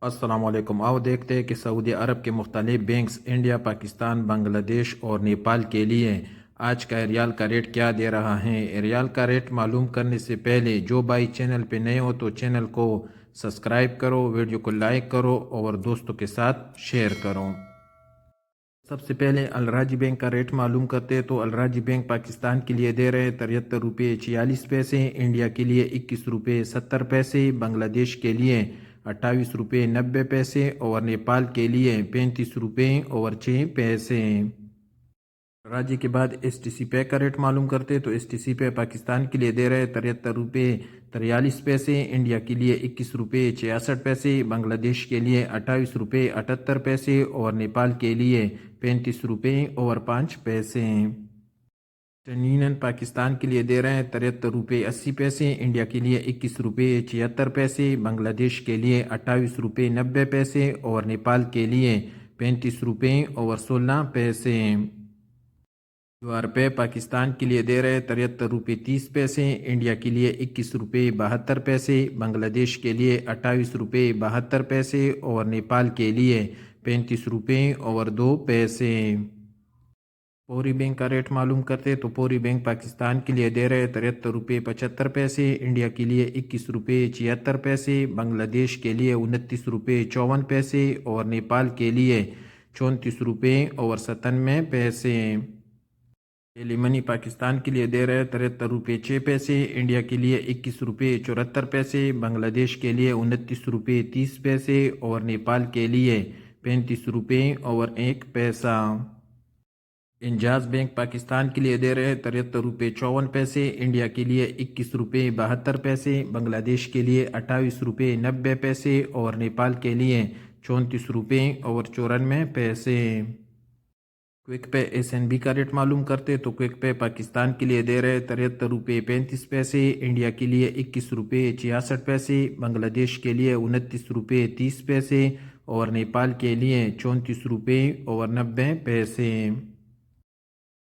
अस्सलाम वालेकुम। आओ देखते हैं कि सऊदी अरब के मुख्तलिफ बैंक्स इंडिया, पाकिस्तान, बांग्लादेश और नेपाल के लिए आज का रियाल का रेट क्या दे रहा है। रियाल का रेट मालूम करने से पहले जो भाई चैनल पे नए हो तो चैनल को सब्सक्राइब करो, वीडियो को लाइक करो और दोस्तों के साथ शेयर करो। सबसे पहले अलराजी बैंक का रेट मालूम करते हैं तो अलराजी बैंक पाकिस्तान के लिए दे रहे हैं 73 रुपये 46 पैसे, इंडिया के लिए 21 रुपये 70 पैसे, बांग्लादेश के लिए 28 रुपये 90 पैसे और नेपाल के लिए 35 रुपये 6 पैसे। राज्य के बाद STC पे का रेट मालूम करते हैं तो STC पे पाकिस्तान के लिए दे रहे हैं 73 रुपये 43 पैसे, इंडिया के लिए 21 रुपये 66 पैसे, बांग्लादेश के लिए 28 रुपये 78 पैसे और नेपाल के लिए 35 रुपये 5 पैसे। वेस्टर्न यूनियन पाकिस्तान के लिए दे रहे हैं 73 रुपये 80 पैसे, इंडिया के लिए 21 रुपये 76 पैसे, बांग्लादेश के लिए 28 रुपये 90 पैसे और नेपाल के लिए 35 रुपये 16 पैसे। ₹पे पाकिस्तान के लिए दे रहे 73 रुपये 30 पैसे, इंडिया के लिए 21 रुपये 72 पैसे, बांग्लादेश के लिए 28 रुपये 72 पैसे और नेपाल के लिए 35 रुपये 2 पैसे। पौरी बैंक का रेट मालूम करते तो पौरी बैंक पाकिस्तान के लिए दे रहे 73 रुपये 75 पैसे, इंडिया के लिए 21 रुपये 76 पैसे, बांग्लादेश के लिए 29 रुपये 54 पैसे और नेपाल के लिए 34 रुपये 97 पैसे। डेली मनी पाकिस्तान के लिए दे रहे 73 रुपये 6 पैसे, इंडिया के लिए 21 रुपये 74 पैसे, बांग्लादेश के लिए 29 रुपये 30 पैसे और नेपाल के लिए 35 रुपये 1 पैसा। इंजाज बैंक पाकिस्तान के लिए दे रहे 73 रुपये 54 पैसे, इंडिया के लिए 21 रुपये 72 पैसे, बांग्लादेश के लिए 28 रुपये 90 पैसे और नेपाल के लिए 34 रुपये 94 पैसे। क्विक पे SNB का रेट मालूम करते तो क्विक पे पाकिस्तान के लिए दे रहे 73 रुपये 35 पैसे, इंडिया के लिए 21 रुपये 66 पैसे, बांग्लादेश के लिए 29 रुपये 30 पैसे और नेपाल के लिए 34 रुपये 90 पैसे।